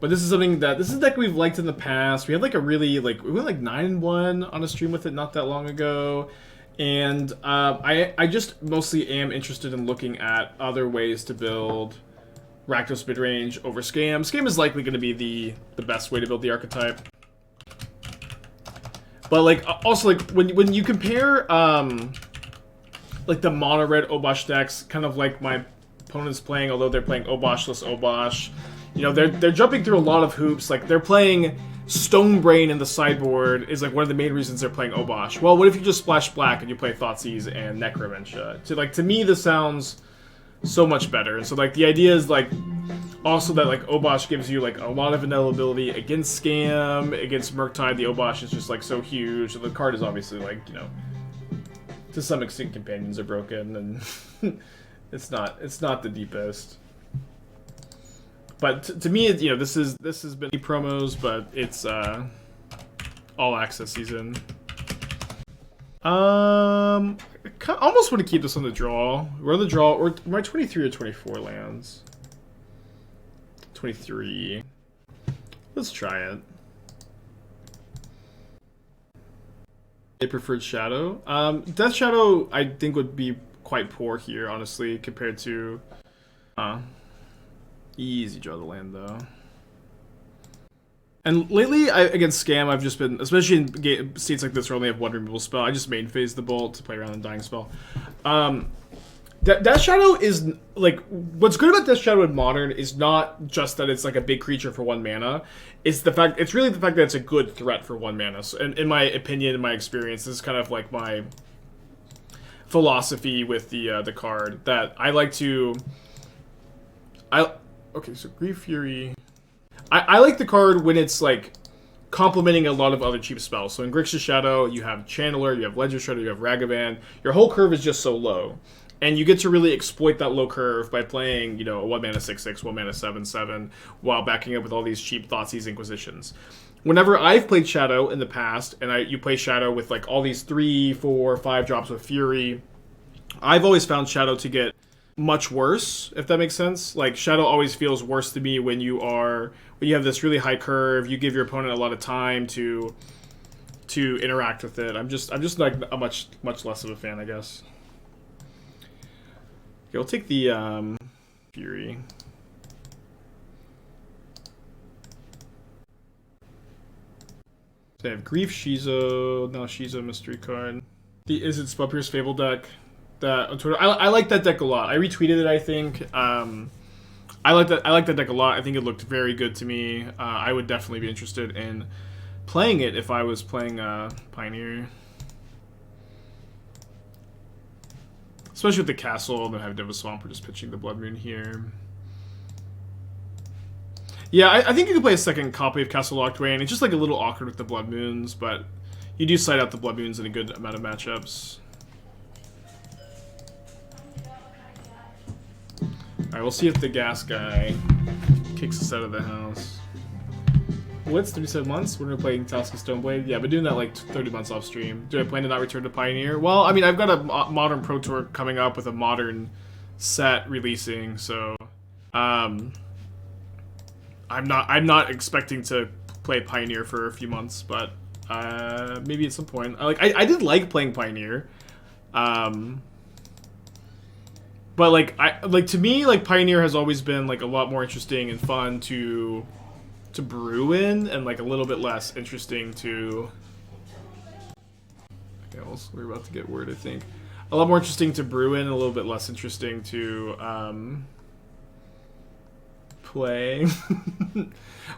But this is something that, this is a deck we've liked in the past. We had like a really, like, we went like 9-1 on a stream with it not that long ago. And I just mostly am interested in looking at other ways to build Rakdos midrange over Scam. Scam is likely going to be the best way to build the archetype. But like, also like, when you compare, like the mono red Obosh decks, kind of like my opponent's playing, although they're playing Oboshless Obosh, you know, they're jumping through a lot of hoops. Like, they're playing Stonebrain in the sideboard is like one of the main reasons they're playing Obosh. Well, what if you just splash black and you play Thoughtseize and Necromentia? To me, this sounds so much better. And so like the idea is like also that like Obosh gives you like a lot of availability against Scam, against Murktide. The Obosh is just like so huge. The card is obviously like, you know, to some extent companions are broken and it's not the deepest. But to me, you know, this has been promos, but it's all access season. I almost want to keep this on the draw. We're on the draw, or am I 23 or 24 lands? 23. Let's try it. I preferred Shadow. Death Shadow, I think, would be quite poor here, honestly, compared to. Easy draw the land, though. And lately, against Scam, I've just been, especially in states like this where I only have one removal spell, I just main phase the Bolt to play around the Dying Spell. Death Shadow is, like, what's good about Death Shadow in Modern is not just that it's like a big creature for 1 mana. It's really the fact that it's a good threat for 1 mana. So, in my opinion, in my experience, this is kind of like my philosophy with the card, that I like to... Okay, so Grief Fury... I like the card when it's, like, complementing a lot of other cheap spells. So in Grixis Shadow, you have Channeler, you have Ledger Shredder, you have Ragavan. Your whole curve is just so low. And you get to really exploit that low curve by playing, you know, a 1 mana 6/6, 1 mana 7/7, while backing up with all these cheap Thoughtseize Inquisitions. Whenever I've played Shadow in the past, and you play Shadow with, like, all these 3, 4, 5 drops with Fury, I've always found Shadow to get much worse, if that makes sense. Like, Shadow always feels worse to me when you have this really high curve, you give your opponent a lot of time to interact with it. I'm just like a much less of a fan, I guess. Okay, we'll take the Fury. So I have Grief Shizo, now Shizo mystery card. The Is It Spellpiercer Fable deck. That on Twitter. I like that deck a lot. I retweeted it, I think. I like that deck a lot. I think it looked very good to me. I would definitely be interested in playing it if I was playing Pioneer. Especially with the castle, and then have Devil's Swamp, we're just pitching the Blood Moon here. Yeah, I think you could play a second copy of Castle Locthwain. It's just like a little awkward with the Blood Moons, but you do side out the Blood Moons in a good amount of matchups. Alright, we'll see if the gas guy kicks us out of the house. What's 37 months? We're gonna play Talisman Stoneblade. Yeah, I've been doing that like 30 months off stream. Do I plan to not return to Pioneer? Well, I mean, I've got a Modern Pro Tour coming up with a Modern set releasing, so I'm not expecting to play Pioneer for a few months, but maybe at some point. I did like playing Pioneer. But like to me, like Pioneer has always been like a lot more interesting and fun to brew in, and like a little bit less interesting to. Okay, well, we're about to get word, I think. A lot more interesting to brew in, and a little bit less interesting to play.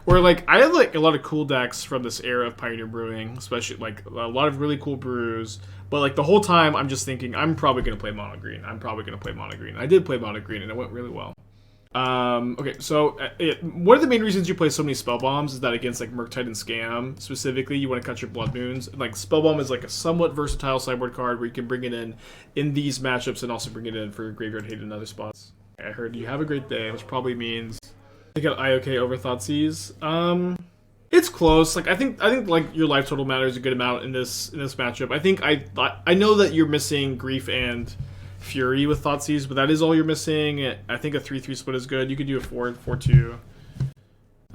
Where like I have like a lot of cool decks from this era of Pioneer brewing, especially like a lot of really cool brews. But like the whole time, I'm just thinking I'm probably gonna play mono green. I did play mono green, and it went really well. Okay, so one of the main reasons you play so many Spellbombs is that against like Murktide and Scam specifically, you want to cut your Blood Moons. And, like Spellbomb is like a somewhat versatile sideboard card where you can bring it in these matchups and also bring it in for Graveyard Hate in other spots. I heard you have a great day, which probably means I got IOK over Thoughtseize. It's close. Like I think like your life total matters a good amount in this matchup. I know that you're missing Grief and Fury with Thoughtseize, but that is all you're missing. I think a 3/3 split is good. You could do a 4/2.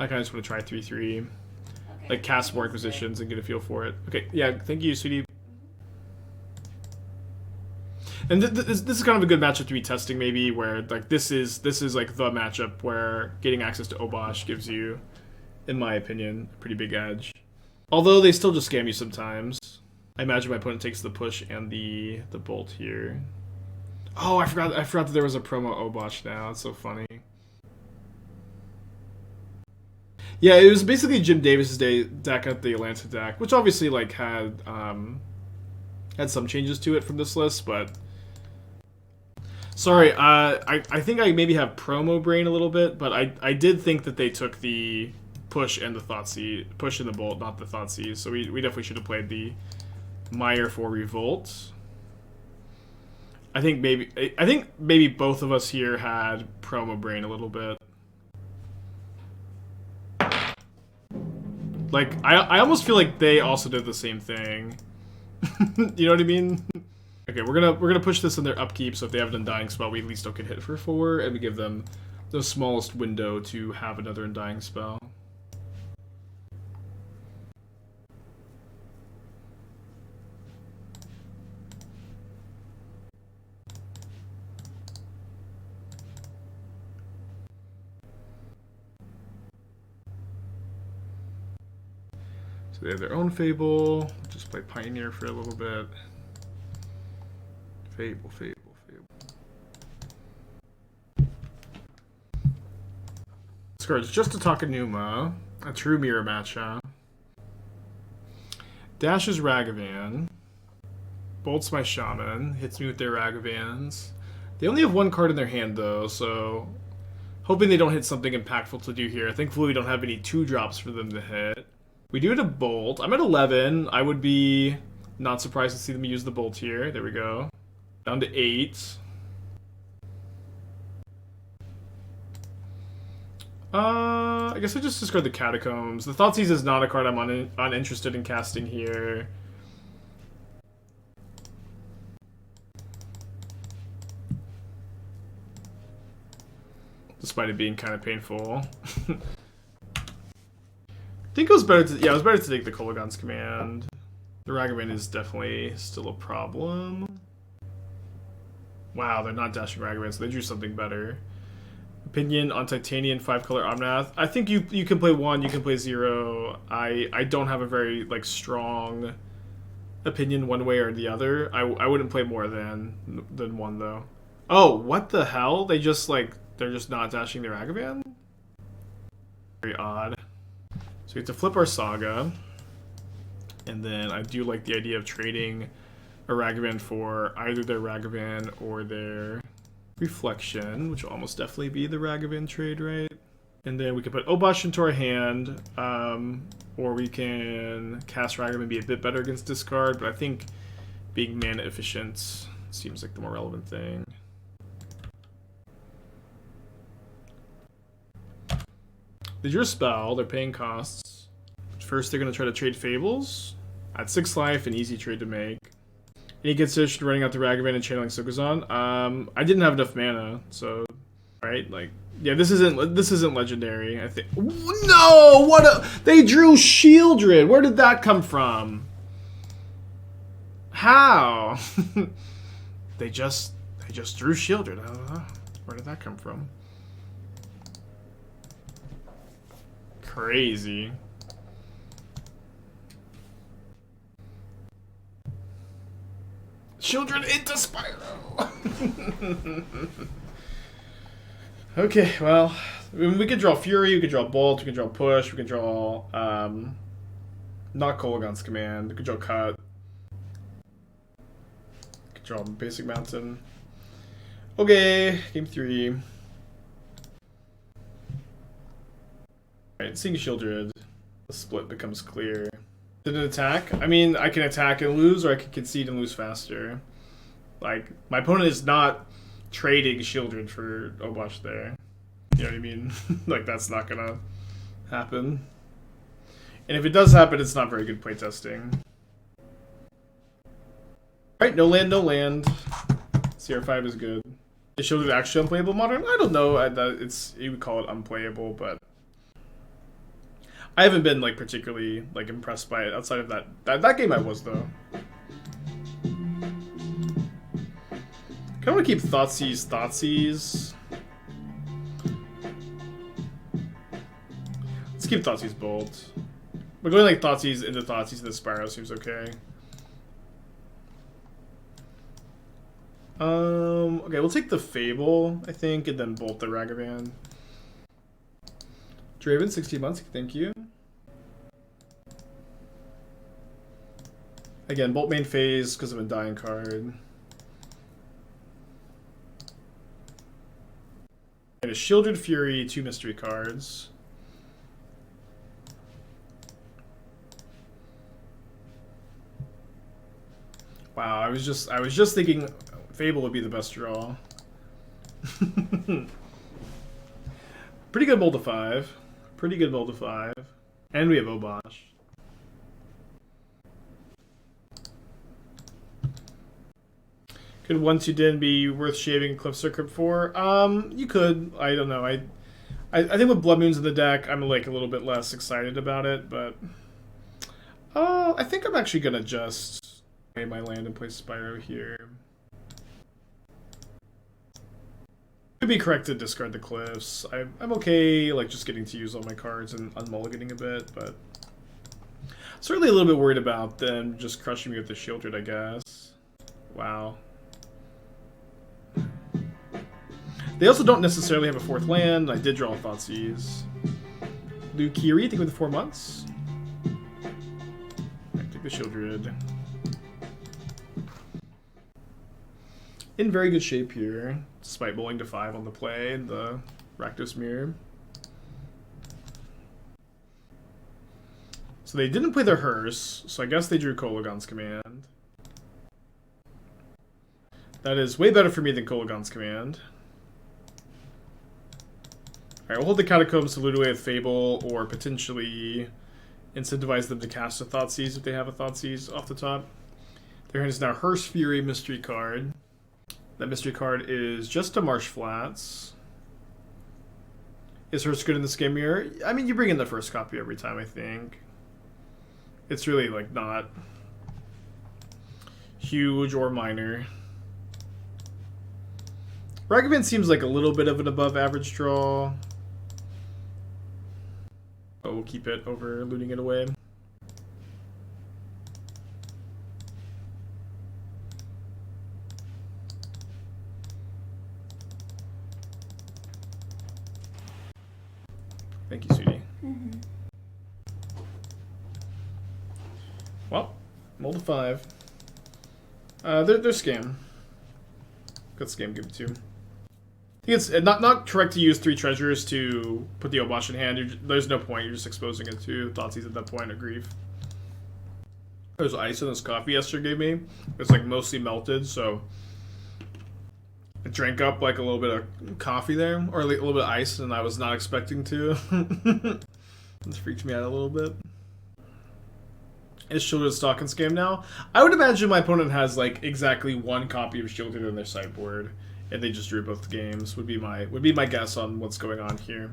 I kind of just want to try 3/3. Okay. Like cast more Inquisitions and get a feel for it. Okay, yeah, thank you, sweetie. And this is kind of a good matchup to be testing, maybe, where like this is like the matchup where getting access to Obosh gives you, in my opinion, a pretty big edge. Although they still just scam you sometimes. I imagine my opponent takes the push and the bolt here. Oh, I forgot that there was a promo Obosh now. That's so funny. Yeah, it was basically Jim Davis's deck at the Atlanta deck, which obviously like had some changes to it from this list, but sorry, I think I maybe have promo brain a little bit, but I did think that they took the push and the Thoughtseize, push and the bolt, not the Thoughtseize, so we definitely should have played the Mire for Revolt. I think maybe both of us here had promo brain a little bit. Like I almost feel like they also did the same thing. You know what I mean? Okay, we're gonna push this in their upkeep, so if they have an Undying spell, we at least don't get hit for 4, and we give them the smallest window to have another Undying spell. So they have their own Fable. Just play Pioneer for a little bit. Fable. This card's just a Takenuma, a true mirror match, huh? Dashes Ragavan. Bolts my Shaman. Hits me with their Ragavans. They only have one card in their hand, though, so hoping they don't hit something impactful to do here. Thankfully, we don't have any 2-drops for them to hit. We do it a bolt. I'm at 11. I would be not surprised to see them use the bolt here. There we go. Down to 8. I guess I just discard the Catacombs. The Thoughtseize is not a card I'm uninterested in casting here. Despite it being kind of painful. I think it was better to, yeah, it was better to take the Kolaghan's command. The Ragavan is definitely still a problem. Wow, they're not dashing Ragavan, so they drew something better. Opinion on Titanian 5-color Omnath. I think you can play 1, you can play 0. I don't have a very like strong opinion one way or the other. I wouldn't play more than 1 though. Oh, what the hell? They're just not dashing their Ragavan? Very odd. So we have to flip our Saga, and then I do like the idea of trading a Ragavan for either their Ragavan or their Reflection, which will almost definitely be the Ragavan trade, right? And then we can put Obosh into our hand, or we can cast Ragavan and be a bit better against discard, but I think being mana efficient seems like the more relevant thing. They drew a spell, they're paying costs. First, they're going to try to trade Fables. At 6 life, an easy trade to make. Any consideration running out the Ragavan and channeling Sokenzan? I didn't have enough mana, so right, like, yeah, this isn't legendary. I think. No, they drew Shieldred. Where did that come from? How? they just drew Shieldred. I don't know. Where did that come from? Crazy. Children into Spyro. Okay, well, we could draw Fury, we could draw Bolt, we could draw Push, we could draw not Kolaghan's command, we could draw Cut. We could draw Basic Mountain. Okay, game 3. Alright, seeing Shieldred, the split becomes clear. Did it attack? I mean, I can attack and lose, or I can concede and lose faster. Like, my opponent is not trading Shieldred for Obosh there. You know what I mean? Like, that's not gonna happen. And if it does happen, it's not very good playtesting. Alright, no land, no land. CR5 is good. Is Shieldred actually unplayable modern? I don't know. You would call it unplayable, but I haven't been like particularly like impressed by it outside of that game. I was though. Kind of want to keep Thoughtseize. Let's keep Thoughtseize Bolt. But going like Thoughtseize into Thoughtseize into Spyro seems okay. Okay, we'll take the Fable, I think, and then bolt the Ragavan. Draven, 16 months, thank you. Again, bolt main phase because of a dying card. And a Shielded Fury, 2 mystery cards. Wow, I was just thinking Fable would be the best draw. Pretty good bolt to 5. Pretty good bolt to 5. And we have Obosh. Could once you didn't be worth shaving Cliffs or Crypt for? You could. I don't know. I think with Blood Moons in the deck, I'm like a little bit less excited about it, but I think I'm actually gonna just pay my land and play Spyro here. Could be correct to discard the Cliffs. I'm okay, like just getting to use all my cards and unmulliganing a bit, but certainly a little bit worried about them just crushing me with the Shielded, I guess. Wow. They also don't necessarily have a 4th land. I did draw a Thoughtseize. Lukiri, I think with 4 months. I take the Shieldred. In very good shape here, despite bowling to 5 on the play and the Rakdos Mirror. So they didn't play their Hearse, so I guess they drew Kolaghan's Command. That is way better for me than Kolaghan's Command. Alright, we'll hold the Catacombs to loot away with Fable, or potentially incentivize them to cast a Thoughtseize if they have a Thoughtseize off the top. Their hand is now Hearse Fury mystery card. That mystery card is just a Marsh Flats. Is Hearse good in this game here? I mean, you bring in the first copy every time, I think. It's really, like, not huge or minor. Ragavan seems like a little bit of an above-average draw. But we'll keep it over looting it away. Thank you, sweetie. Well, roll to 5. They're scam. Good scam, give it to. I think it's not correct to use 3 treasures to put the Obosh in hand. There's no point. You're just exposing it to Thoughtseize at that point of grief. There's ice in this coffee Esther gave me. It's like mostly melted, so I drank up like a little bit of coffee there, or like a little bit of ice, and I was not expecting to. This freaked me out a little bit. Is Shielded stock and scam now? I would imagine my opponent has like exactly 1 copy of Shielded in their sideboard, and they just drew both games. Would be my guess on what's going on here.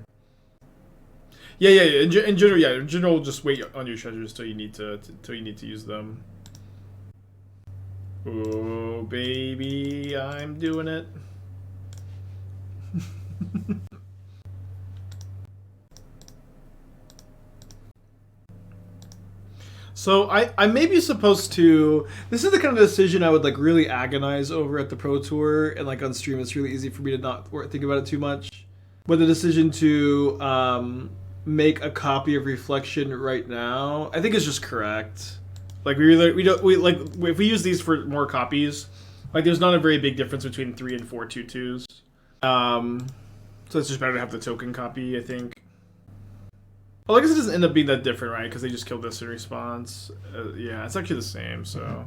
Yeah. In general, just wait on your treasures till you need to use them. Oh baby, I'm doing it. So I may be supposed to. This is the kind of decision I would like really agonize over at the Pro Tour, and like on stream, it's really easy for me to not think about it too much. But the decision to make a copy of Reflection right now, I think is just correct. Like we like if we use these for more copies, like there's not a very big difference between 3 and 4 2/2s. So it's just better to have the token copy, I think. Well, I guess it doesn't end up being that different, right? Because they just killed this in response. Yeah, it's actually the same. So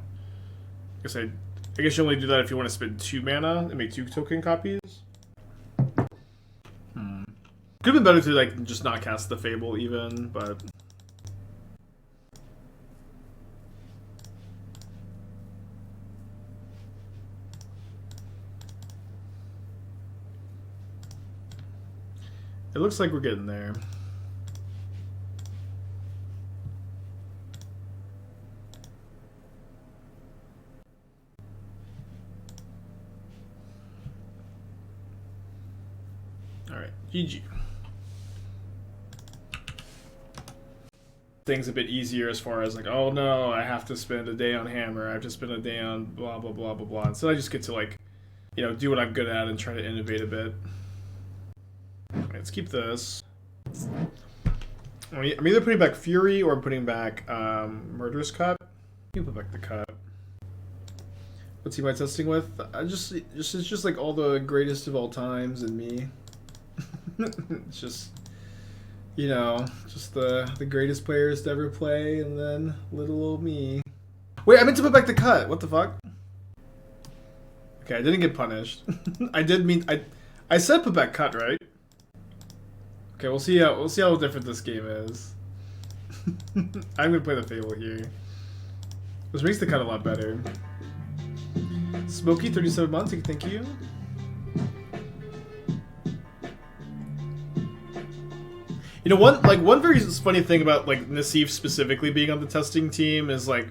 I guess you only do that if you want to spend 2 mana and make 2 token copies. Could have been better to like just not cast the Fable even, but. It looks like we're getting there. Alright, GG. Things a bit easier as far as like, oh no, I have to spend a day on Hammer, I have to spend a day on blah blah blah blah blah. So I just get to like, you know, do what I'm good at and try to innovate a bit. Right, let's keep this. I'm either putting back Fury or I'm putting back Murderous Cut. You can put back the Cut. What's he my testing with? It's just like all the greatest of all times and me. It's just, you know, just the greatest players to ever play, and then little old me. Wait, I meant to put back the Cut. What the fuck? Okay, I didn't get punished. I said put back Cut, right? Okay, we'll see how different this game is. I'm gonna play the Fable here, which makes the Cut a lot better. Smokey, 37 months. Thank you. You know, one very funny thing about like Nassif specifically being on the testing team is like,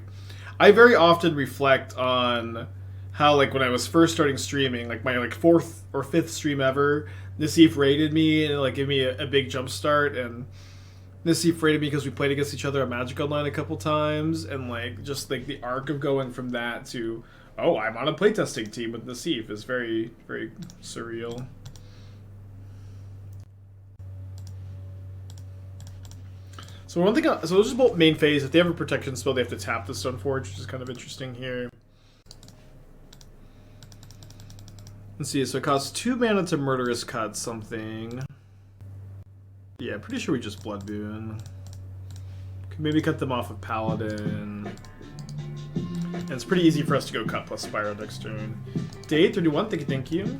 I very often reflect on how like when I was first starting streaming, like my like 4th or 5th stream ever, Nassif raided me and like gave me a big jump start, and Nassif raided me because we played against each other on Magic Online a couple times, and like just like the arc of going from that to, oh, I'm on a playtesting team with Nassif is very, very surreal. So one thing, so those are both main phase. If they have a protection spell, they have to tap the Stoneforge, which is kind of interesting here. Let's see, so it costs 2 mana to Murderous Cut something. Yeah, pretty sure we just Blood Boon. Could maybe cut them off with Paladin. And it's pretty easy for us to go Cut plus Spyro next turn. Day 31, thank you.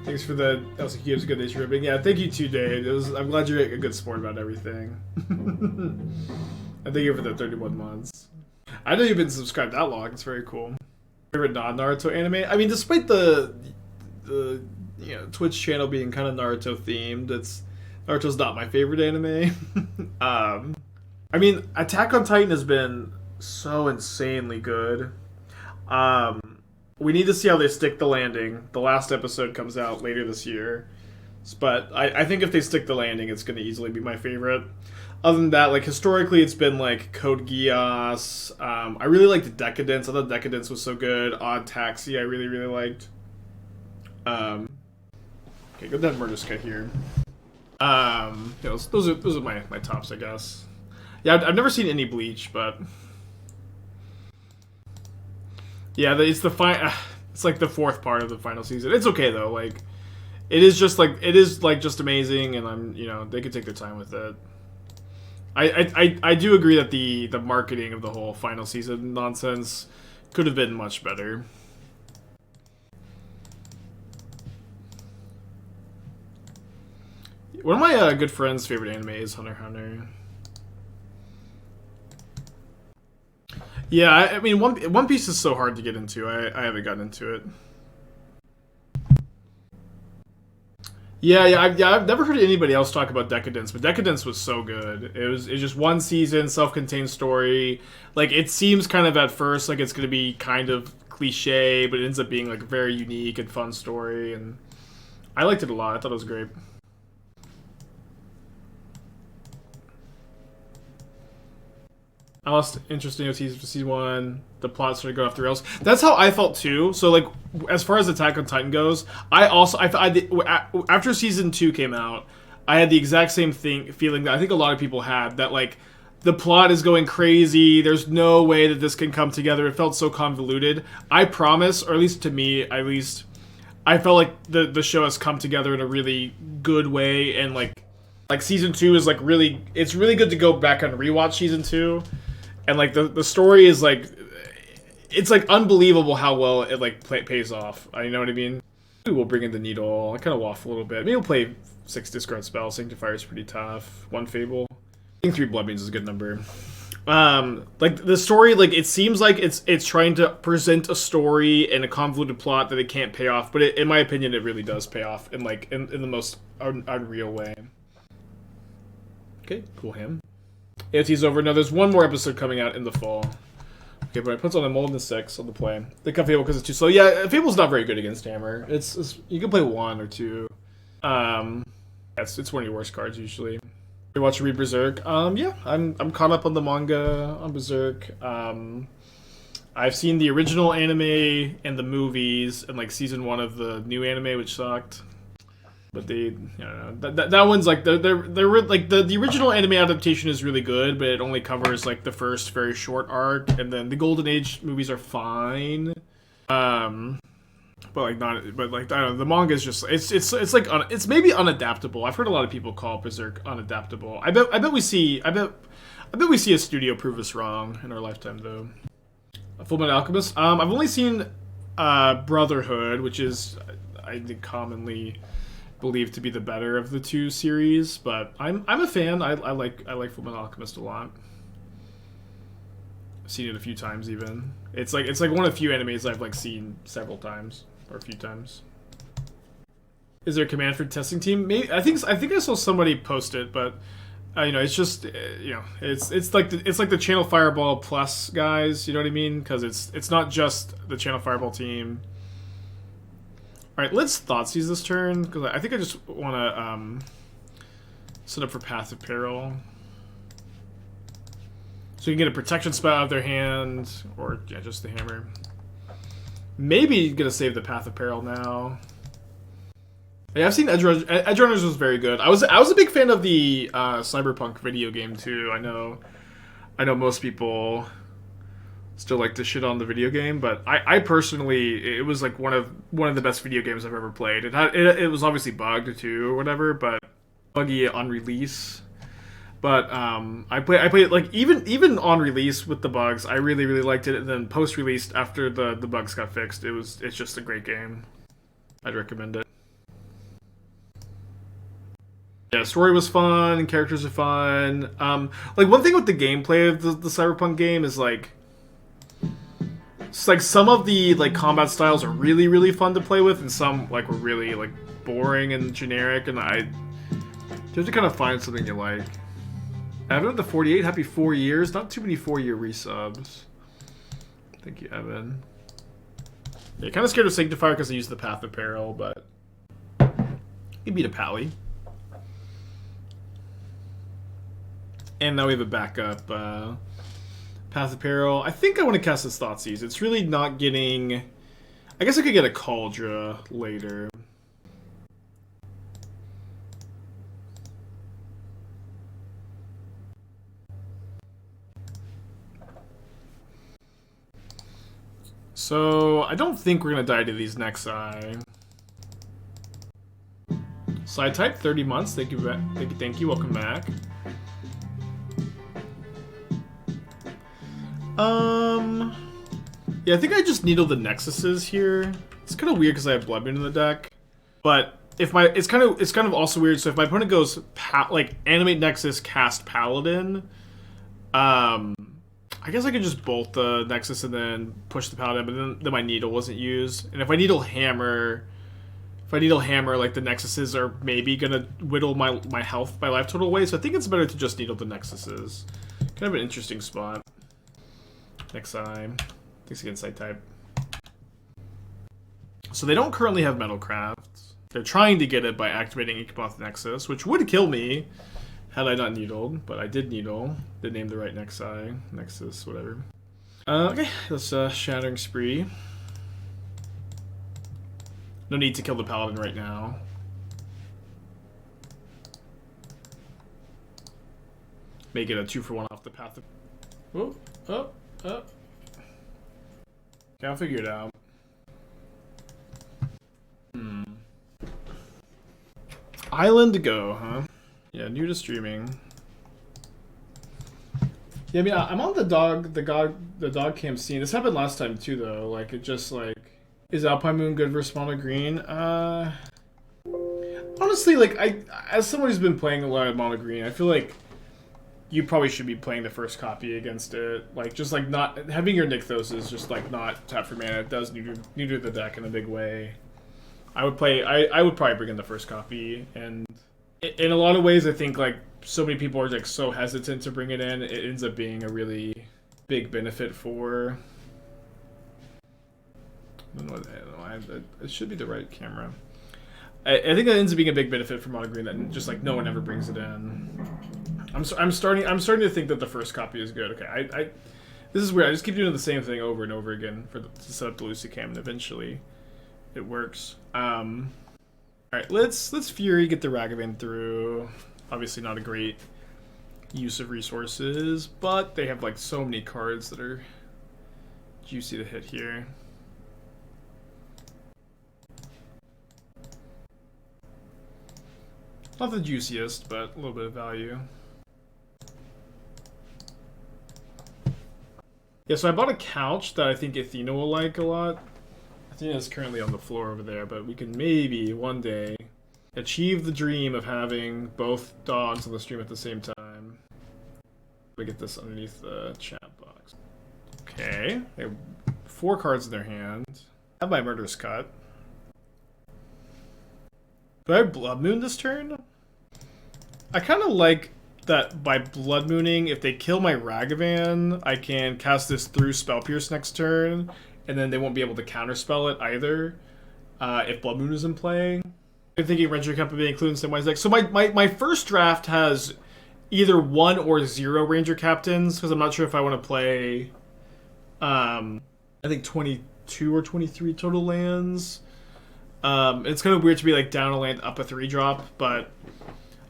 Thanks for the LCQ, it was a good day's ribbing. Yeah, thank you too, Dave. I'm glad you're a good sport about everything. And thank you for the 31 months. I know you've been subscribed that long, it's very cool. Favorite non-Naruto anime? I mean, despite the you know, Twitch channel being kind of Naruto themed, Naruto's not my favorite anime. I mean, Attack on Titan has been so insanely good. We need to see how they stick the landing. The last episode comes out later this year. But I think if they stick the landing, it's going to easily be my favorite. Other than that, like, historically, it's been, like, Code Geass. I really liked Decadence. I thought Decadence was so good. Odd Taxi, I really, really liked. Okay, go down Murderous Cut here. Yeah, those are my tops, I guess. Yeah, I've never seen any Bleach, but... Yeah, it's like the 4th part of the final season. It's okay though. Like, it is just amazing, and you know, they could take their time with it. I do agree that the marketing of the whole final season nonsense could have been much better. One of my good friends' favorite anime is Hunter x Hunter. Yeah, I mean, One Piece is so hard to get into. I haven't gotten into it. Yeah, I've never heard anybody else talk about Decadence, but Decadence was so good. It's just one season, self-contained story. Like, it seems kind of at first like it's going to be kind of cliche, but it ends up being like a very unique and fun story, and I liked it a lot. I thought it was great. I lost interest in OTs for season 1. The plot started going off the rails. That's how I felt too. So, like, as far as Attack on Titan goes, after season 2 came out, I had the exact same feeling that I think a lot of people had, that like the plot is going crazy. There's no way that this can come together. It felt so convoluted. I promise, or at least to me, I felt like the show has come together in a really good way, and like season 2 is like really, it's really good to go back and rewatch season 2. And, like, the story is, like, it's, like, unbelievable how well it, like, pays off. You know what I mean? Maybe we'll bring in the Needle. I kind of waffle a little bit. Maybe we'll play 6 discard spells. Sanctifier is pretty tough. 1 Fable. I think 3 Blood Beans is a good number. Like, the story, like, it seems like it's trying to present a story and a convoluted plot that it can't pay off. But in my opinion, it really does pay off in, like, in the most unreal way. Okay, cool him. AOT's over. No, there's one more episode coming out in the fall. Okay, but I put on a Mold in the 6 on the play. They cut Fable because it's too slow. Yeah, Fable's not very good against Hammer. It's you can play 1 or 2. It's one of your worst cards usually. You watch Read Berserk? Yeah, I'm caught up on the manga on Berserk. I've seen the original anime and the movies and like season 1 of the new anime, which sucked. But they, that one's like they're like the original anime adaptation is really good, but it only covers like the first very short arc, and then the Golden Age movies are fine. But like I don't know, the manga is just it's like it's maybe unadaptable. I've heard a lot of people call Berserk unadaptable. I bet we see a studio prove us wrong in our lifetime though. Fullmetal Alchemist. I've only seen Brotherhood, which is I think commonly believed to be the better of the two series, but I'm a fan. I like Fullmetal Alchemist a lot. I've seen it a few times even. It's like one of the few animes I've like seen several times or a few times. Is there a command for testing team? Maybe I think I saw somebody post it, but it's just it's like the Channel Fireball Plus guys. You know what I mean? Because it's not just the Channel Fireball team. All right, let's Thoughtseize this turn because I think I just want to set up for Path of Peril. So you can get a protection spell out of their hand, or yeah, just the hammer. Maybe gonna save the Path of Peril now. Yeah, I've seen Edge Runners was very good. I was a big fan of the Cyberpunk video game too. I know most people still like to shit on the video game, but I personally, it was like one of the best video games I've ever played. It was obviously bugged too or whatever, but buggy on release. But I played it like even on release with the bugs, I really liked it. And then post release after the bugs got fixed, it's just a great game. I'd recommend it. Yeah, story was fun, characters are fun. Like one thing with the gameplay of the Cyberpunk game is like, it's like some of the like combat styles are really fun to play with, and some like were really like boring and generic. And you have to kind of find something you like. Evan, the 48, happy 4 years. Not too many 4-year resubs. Thank you, Evan. Yeah, kind of scared of Sanctifier because I used the Path of Peril, but he beat a Pally. And now we have a backup Path of Peril. I think I want to cast this Thoughtseize. It's really not getting... I guess I could get a Cauldra later. So, I don't think we're going to die to these Nexi. SIDEtype, 30 months. Thank you. Welcome back. Yeah, I think I just needle the Nexuses here. It's kind of weird because I have Bloodmoon in the deck. But if it's kind of also weird. So if my opponent goes like animate Nexus, cast Paladin, I guess I could just bolt the Nexus and then push the Paladin, but then my needle wasn't used. And if I needle hammer, like the Nexuses are maybe gonna whittle my health by life total away. So I think it's better to just needle the Nexuses. Kind of an interesting spot. Nexi. Thanks again, SIDEtype. So they don't currently have Metalcraft. They're trying to get it by activating Inkmoth Nexus, which would kill me had I not needled, but I did needle. They named the right Nexi. Nexus, whatever. Okay, let's Shattering Spree. No need to kill the Paladin right now. Make it a 2-for-1 off the Path of... Oh. Okay, I'll figure it out. Island Go, huh? Yeah, new to streaming. Yeah, I mean, I'm on the dog camp scene. This happened last time too, though. Like, it just like, is Alpine Moon good versus mono green? Honestly, like as someone who's been playing a lot of mono green, I feel like you probably should be playing the first copy against it. Like, just like not having your Nykthos is just like not tap for mana. It does neuter the deck in a big way. I would probably bring in the first copy, and in a lot of ways, I think like so many people are like so hesitant to bring it in. It ends up being a really big benefit for. I don't know. It should be the right camera. I think that ends up being a big benefit for mono green, that just like no one ever brings it in. I'm starting to think that the first copy is good. Okay, this is weird. I just keep doing the same thing over and over again to set up the Lucicam, and eventually it works. All right, let's Fury, get the Ragavan through. Obviously not a great use of resources, but they have like so many cards that are juicy to hit here. Not the juiciest, but a little bit of value. Yeah, so I bought a couch that I think Athena will like a lot. Athena is currently on the floor over there, but we can maybe one day achieve the dream of having both dogs on the stream at the same time. We get this underneath the chat box. Okay, they have 4 cards in their hand. I have my Murderous Cut. Do I have Blood Moon this turn? I kind of like that by Blood Mooning, if they kill my Ragavan, I can cast this through Spellpierce next turn, and then they won't be able to counterspell it either if Blood Moon is in play. I'm thinking Ranger Captain being included in some ways. Like, so my first draft has either 1 or 0 Ranger Captains, because I'm not sure if I want to play, I think 22 or 23 total lands. It's kind of weird to be like down a land, up a 3-drop, but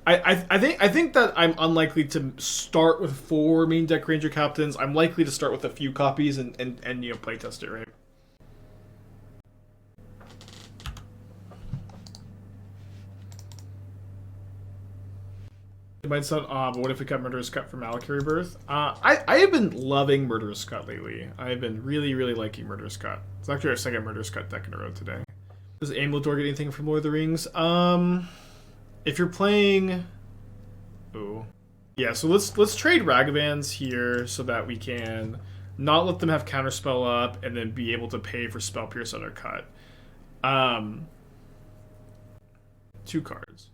I think that I'm unlikely to start with 4 main deck Ranger Captains. I'm likely to start with a few copies and you know, play test it, right? It might sound odd, but what if we cut Murderous Cut from Malakari Birth? I have been loving Murderous Cut lately. I have been really, really liking Murderous Cut. It's actually our second Murderous Cut deck in a row today. Does Amulet Door get anything from Lord of the Rings? If you're playing... Ooh. Yeah, so let's trade Ragavans here so that we can not let them have Counterspell up and then be able to pay for Spellpierce Undercut. 2 cards.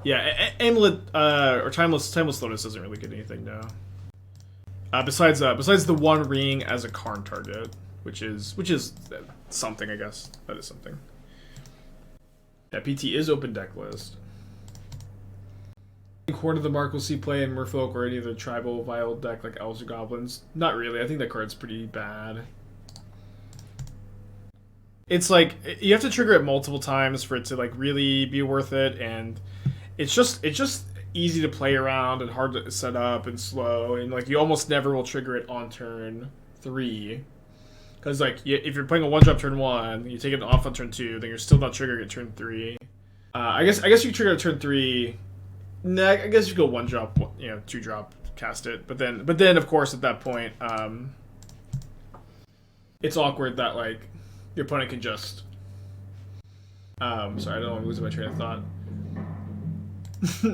Yeah, Amulet or Timeless Lotus doesn't really get anything, no. Besides the 1 ring as a Karn target, which is something, I guess. That is something. Yeah, PT is open deck list. Horn of the Mark will see play in Merfolk or any other tribal vial deck like Elves or Goblins. Not really. I think that card's pretty bad. It's like you have to trigger it multiple times for it to like really be worth it, and it's just easy to play around and hard to set up and slow, and like you almost never will trigger it on turn 3. Because like if you're playing a 1-drop turn 1, you take it off on turn 2, then you're still not triggering it turn 3. I guess you trigger it turn 3. Nah, I guess you go 1-drop, 2-drop, cast it. But then of course at that point, it's awkward that like your opponent can just. Sorry, I don't want to lose my train of thought.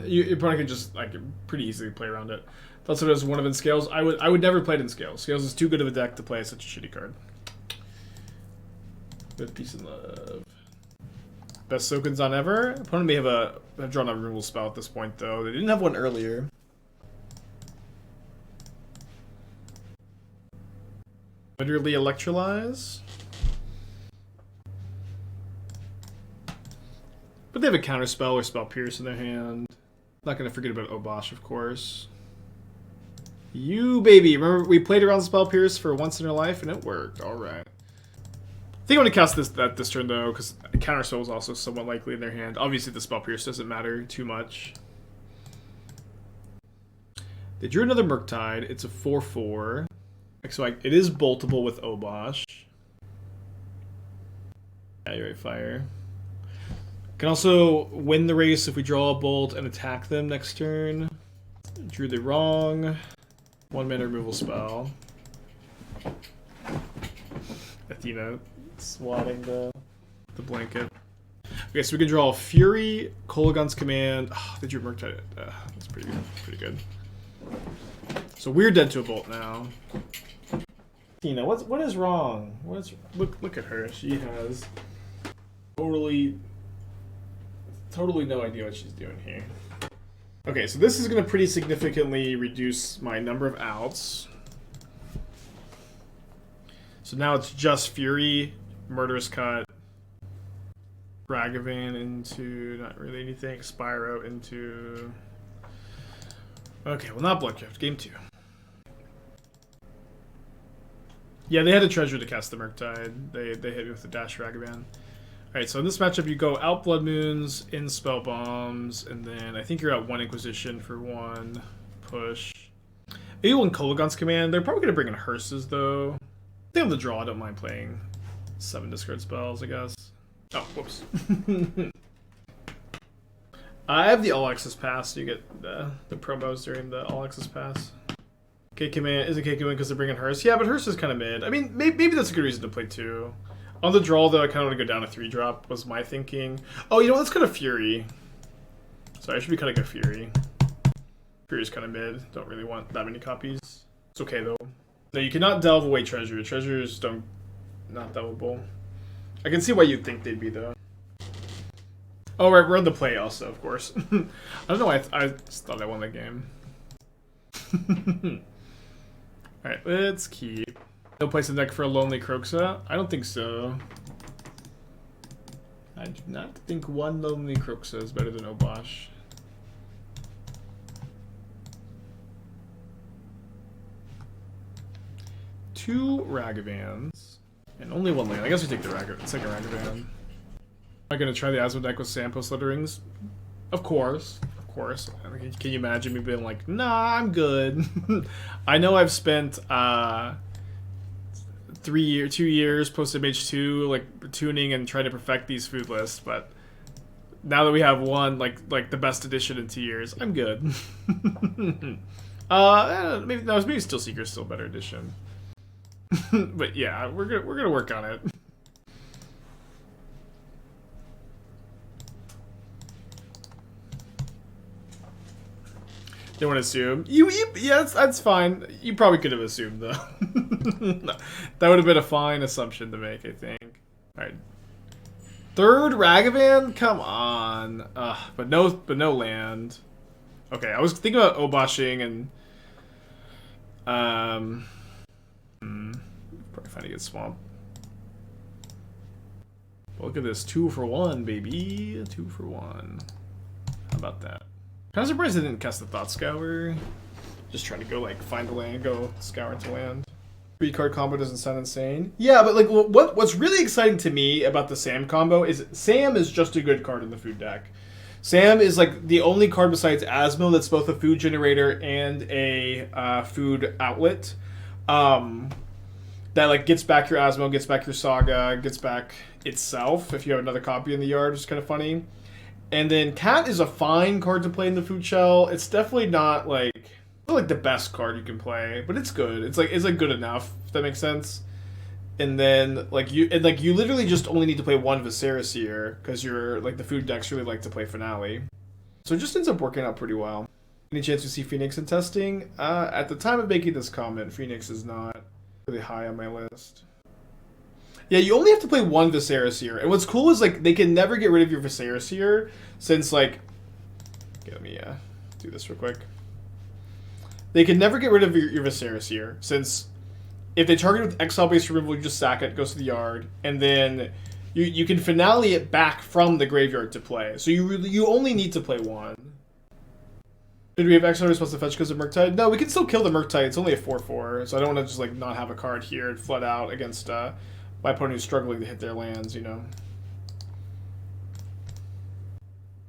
Your opponent can just like pretty easily play around it. That's what it is. One of in Scales. I would never play it in Scales. Scales is too good of a deck to play such a shitty card. With Peace and Love. Best Sokenzan ever. Opponent may have drawn a removal spell at this point though. They didn't have one earlier. Literally Electrolyze. But they have a Counterspell or Spellpierce in their hand. Not gonna forget about Obosh, of course. You baby, remember we played around Spellpierce for once in our life and it worked. Alright. I think I'm going to cast this turn though, because Counterspell is also somewhat likely in their hand. Obviously the Spellpierce doesn't matter too much. They drew another Murktide. It's a 4/4. So it is boltable with Obosh. Yeah, you're right, fire. Can also win the race if we draw a bolt and attack them next turn. Drew the wrong 1-mana removal spell. Athena swatting the blanket. Okay, so we can draw Fury, Kolaghan's Command. Oh, they drew Murktide. That's pretty good. So we're dead to a bolt now. Athena, what is wrong? Look at her. She has totally no idea what she's doing here. Okay, so this is going to pretty significantly reduce my number of outs. So now it's just Fury, Murderous Cut, Ragavan into not really anything. Spyro into. Okay, well not Blood Crypt. Game 2. Yeah, they had a treasure to cast the Murktide. They hit me with the Dash Ragavan. Alright, so in this matchup you go out Blood Moons, in Spellbombs, and then I think you're out 1 Inquisition for 1 push. Maybe 1 Kolaghan's Command. They're probably going to bring in Hearses, though. I think on the draw, I don't mind playing 7 discard spells, I guess. Oh, whoops. I have the All Access Pass, so you get the promos during the All Access Pass. K-Command is a K-Command because they're bringing Hearse. Yeah, but Hearse is kind of mid. I mean, maybe that's a good reason to play 2. On the draw, though, I kind of want to go down a 3-drop, was my thinking. Oh, you know what? Let's go to Fury. Sorry, I should be cutting a Fury. Fury's kind of mid. Don't really want that many copies. It's okay, though. No, you cannot delve away treasure. Treasures don't... not delvable. I can see why you'd think they'd be, though. Oh, right, we're on the play also, of course. I don't know why I just thought I won the game. Alright, let's keep. No place in deck for a Lonely Kroxa? I don't think so. I do not think 1 Lonely Kroxa is better than Obosh. Two Ragavans. And only 1 land. I guess we take the second Ragavan. Am I going to try the Asmo deck with Sampo Slitterings? Of course. Of course. Can you imagine me being like, nah, I'm good. I know I've spent 2 years post-MH2 like tuning and trying to perfect these food lists, but now that we have one like the best edition in 2 years, I'm good. Maybe Steel Seeker's still a better edition. But yeah, we're gonna work on it. Don't want to assume. Yeah, that's fine. You probably could have assumed though. No, that would have been a fine assumption to make, I think. All right, 3rd Ragavan. Come on. But no land. Okay, I was thinking about Oboshing and probably find a good swamp. But look at this, 2 for 1, baby. 2 for 1. How about that? Kind of surprised I didn't cast the Thought Scour. Just trying to go like find a land, go scour into land. 3-card combo doesn't sound insane. Yeah, but like what's really exciting to me about the Sam combo is Sam is just a good card in the food deck. Sam is like the only card besides Asmo that's both a food generator and a food outlet. That like gets back your Asmo, gets back your Saga, gets back itself if you have another copy in the yard, which is kind of funny. And then Cat is a fine card to play in the food shell. It's definitely not like the best card you can play, but it's good. It's like good enough, if that makes sense. And then you literally just only need to play 1 Viserys here because you're like the food decks really like to play Finale. So it just ends up working out pretty well. Any chance we see Phoenix in testing? At the time of making this comment, Phoenix is not really high on my list. Yeah, you only have to play 1 Viserys here. And what's cool is like they can never get rid of your Viserys here since like okay, let me do this real quick. They can never get rid of your Viserys here since if they target with exile-based removal, you just sack it, goes to the yard, and then you can finale it back from the graveyard to play. So you only need to play 1. Did we have exile response to fetch because of Murktide? No, we can still kill the Murktide. It's only a 4/4, so I don't want to just like not have a card here and flood out against my opponent who's struggling to hit their lands, you know.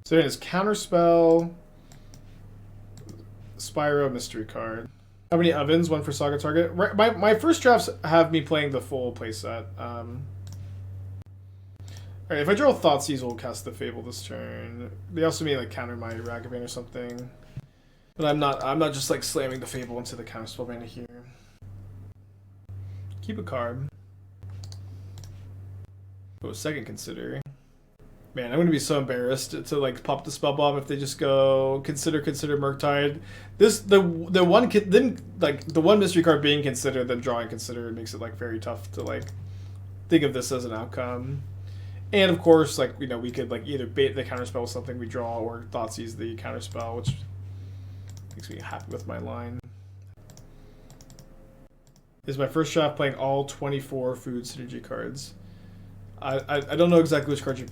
So then it's Counterspell, Spyro, Mystery Card. How many ovens? 1 for Saga target. My first drafts have me playing the full playset. Alright, if I draw Thoughtseize, we'll cast the Fable this turn. They also may like counter my Ragavan or something. But I'm not just like slamming the Fable into the Counterspell mana here. Keep a card. Oh, second Consider. Man, I'm gonna be so embarrassed to like pop the Spellbomb if they just go consider Murktide. The one mystery card being considered, then drawing Consider makes it like very tough to like think of this as an outcome. And of course, like you know, we could like either bait the counterspell with something we draw or Thoughtseize the counterspell, which makes me happy with my line. This is my first draft playing all 24 food synergy cards. I don't know exactly which card you're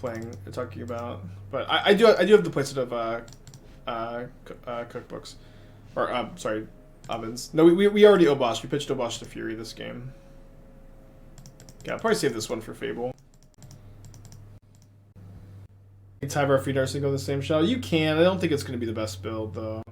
talking about, but I do have the playset of cookbooks, or sorry, ovens. No, we already Obosh. We pitched Obosh to Fury this game. Yeah, I'll probably save this one for Fable. Tyvar Free Darcy go the same shell. You can. I don't think it's going to be the best build though.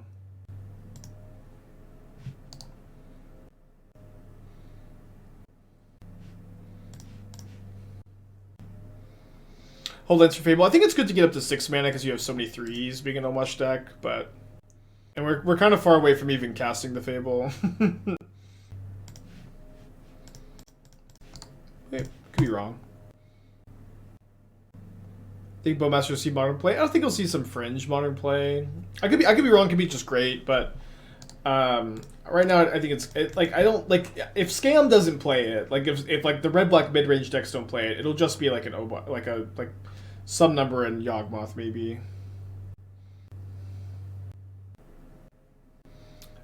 Hold Lance for Fable. I think it's good to get up to 6 mana because you have so many 3s being in a mush deck, but and we're kind of far away from even casting the Fable. Wait, could be wrong. I think Bowmaster will see modern play. I don't think he'll see some fringe modern play. I could be wrong. Could be just great, but right now I think it's like I don't like if Scam doesn't play it. Like if like the red black mid range decks don't play it, it'll just be like like some number in Yawgmoth maybe.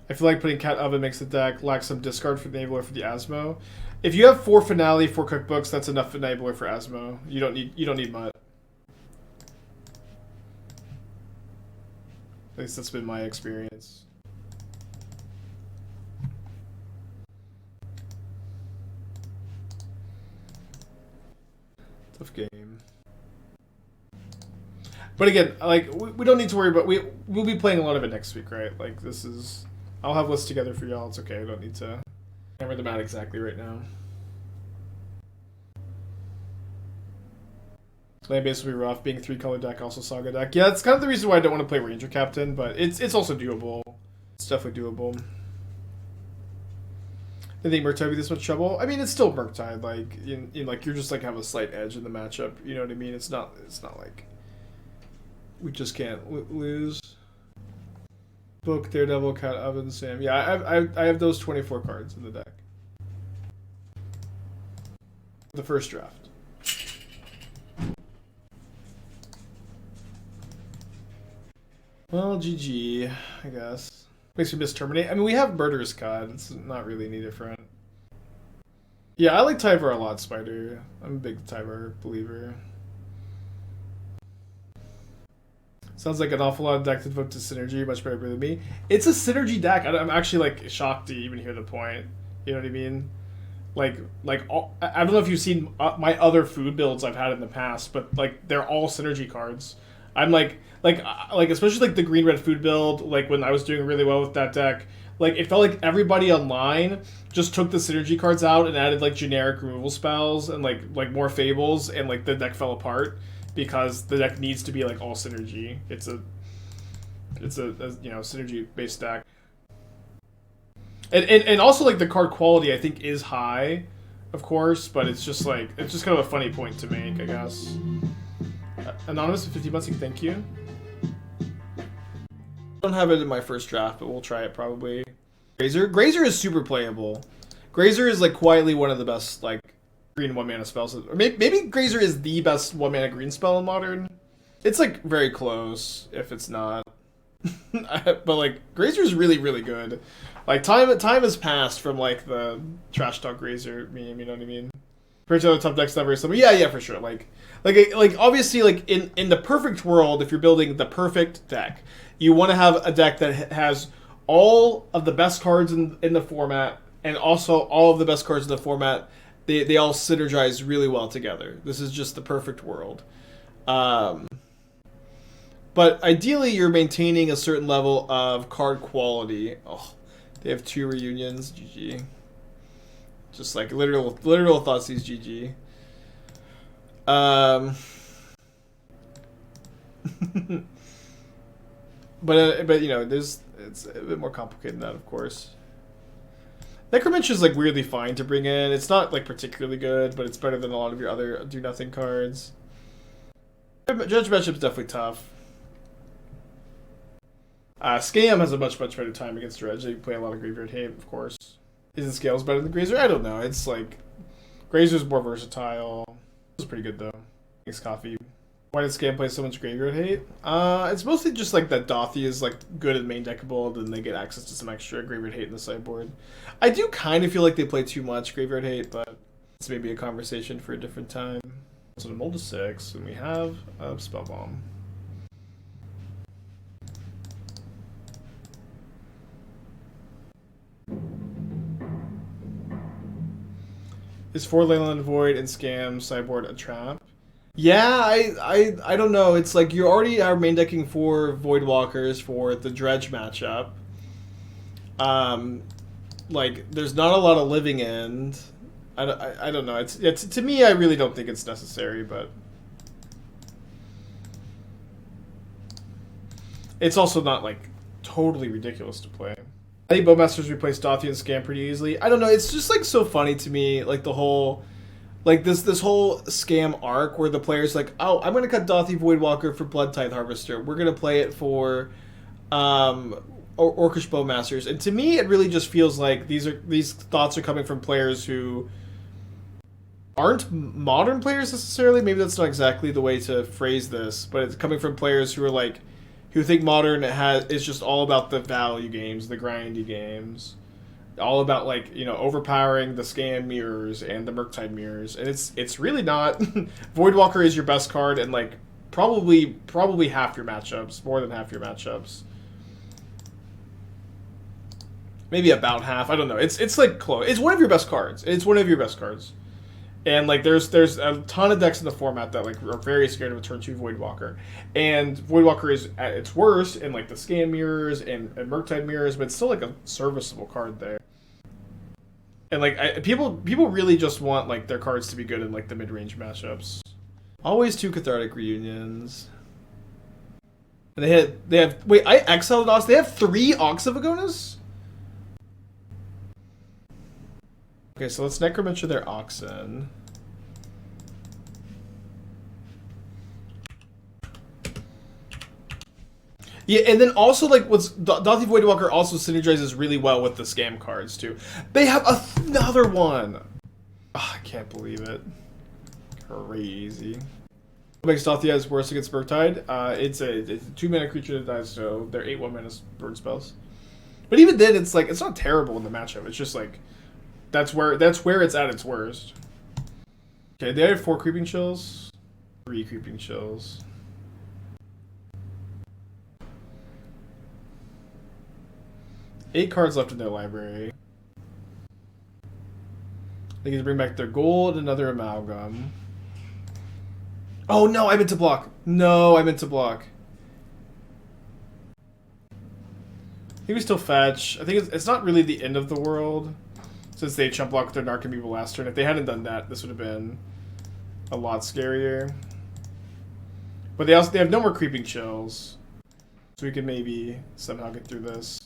I feel like putting Cat Oven makes the deck lack some discard for the Enabler for the Asmo. If you have 4 Finale, 4 Cookbooks, that's enough Enabler for Asmo. You don't need Mutt. At least that's been my experience. Tough game. But again, like we don't need to worry about we'll be playing a lot of it next week, right? Like this is I'll have lists together for y'all. It's okay. I don't need to hammer them out exactly right now. Land base will be rough. Being 3-color deck, also Saga deck. Yeah, that's kind of the reason why I don't want to play Ranger Captain, but it's also doable. It's definitely doable. I think Murktide be this much trouble. I mean, it's still Murktide. Like, like you're just like have a slight edge in the matchup. You know what I mean? It's not like we just can't lose. Book, Daredevil, Cat Oven, Sam. Yeah, I have those 24 cards in the deck. The first draft. Well, GG, I guess. Makes me miss Terminate. I mean, we have Murderous Cut. It's not really any different. Yeah, I like Tyvar a lot, Spider. I'm a big Tyvar believer. Sounds like an awful lot of deck to devote to synergy. Much better than me. It's a synergy deck. I'm actually like shocked to even hear the point. You know what I mean? Like I don't know if you've seen my other food builds I've had in the past, but like they're all synergy cards. I'm like especially like the green red food build, like when I was doing really well with that deck, like it felt like everybody online just took the synergy cards out and added like generic removal spells and like more fables, and like the deck fell apart because the deck needs to be like all synergy. It's a you know, synergy based deck. And also like the card quality I think is high, of course, but it's just kind of a funny point to make, I guess. Anonymous for 50 months, thank you. I don't have it in my first draft, but we'll try it probably. Grazer is super playable. Grazer is like quietly one of the best like green 1-mana spells. Or maybe Grazer is the best 1-mana green spell in Modern. It's like very close if it's not. But like Grazer is really, really good. Like time has passed from like the trash talk Grazer meme, you know what I mean? Compared to other top decks, not very similar. Yeah, for sure. Like obviously, like in the perfect world, if you're building the perfect deck, you want to have a deck that has all of the best cards in the format, and also all of the best cards in the format. They all synergize really well together. This is just the perfect world. But ideally, you're maintaining a certain level of card quality. Oh, they have 2 reunions. GG. Just like literal Thoughtseize GG. But you know, it's a bit more complicated than that, of course. Necromentia is like weirdly fine to bring in. It's not like particularly good, but it's better than a lot of your other do nothing cards. Judge Matchup's definitely tough. Scam has a much better time against Dredge. You play a lot of Graveyard Hate, of course. Isn't Scales better than Grazer? I don't know. It's like Grazer's more versatile. It's pretty good though. Thanks, Coffee. Why did Scam play so much Graveyard Hate? It's mostly just like that Dothy is like good at main deckable, and they get access to some extra Graveyard Hate in the sideboard. I do kind of feel like they play too much Graveyard Hate, but it's maybe a conversation for a different time. So Nimble to 6, and we have a Spellbomb. Is 4 Leyland Void and Scam sideboard a trap? Yeah, I don't know. It's like you already are main decking 4 Voidwalkers for the Dredge matchup. Like there's not a lot of living end. I don't know. It's to me, I really don't think it's necessary, but it's also not like totally ridiculous to play. I think Bowmasters replace Dothi and Scam pretty easily. I don't know. It's just like so funny to me, like the whole, like this whole Scam arc where the player's like, oh, I'm gonna cut Dothi Voidwalker for Blood Tithe Harvester. We're gonna play it for, Orcish Bowmasters, and to me, it really just feels like these thoughts are coming from players who aren't modern players necessarily. Maybe that's not exactly the way to phrase this, but it's coming from players who are like, who think modern is just all about the value games, the grindy games, all about like, you know, overpowering the Scam mirrors and the Murktide mirrors, and it's really not. Voidwalker is your best card, and like probably half your matchups, more than half your matchups. Maybe about half. I don't know. It's like close. It's one of your best cards. It's one of your best cards. And like there's a ton of decks in the format that like are very scared of a turn 2 Voidwalker. And Voidwalker is at its worst in like the Scam mirrors and Murktide mirrors, but it's still like a serviceable card there. And like people really just want like their cards to be good in like the mid-range matchups. Always 2 Cathartic Reunions. And they have wait, I exiled Os. They have 3 Ox of Agonas? Okay, so let's Necromentia their Oxen. Yeah, and then also, like, what's Dothi Voidwalker also synergizes really well with the Scam cards, too. They have another one! Oh, I can't believe it. Crazy. What makes Dothi worse against Murktide? It's a 2-mana creature that dies, so they're 8 1-mana burn spells. But even then, it's like, it's not terrible in the matchup. It's just like, that's where it's at its worst. Okay, they have 4 Creeping Chills. 3 Creeping Chills. Eight cards left in their library. They can bring back their gold, another Amalgam. Oh no, I meant to block. No, I meant to block. I think we still fetch. I think it's not really the end of the world, since they chump block with their Narcomoeba last turn. If they hadn't done that, this would have been a lot scarier. But they have no more Creeping Chills, so we can maybe somehow get through this.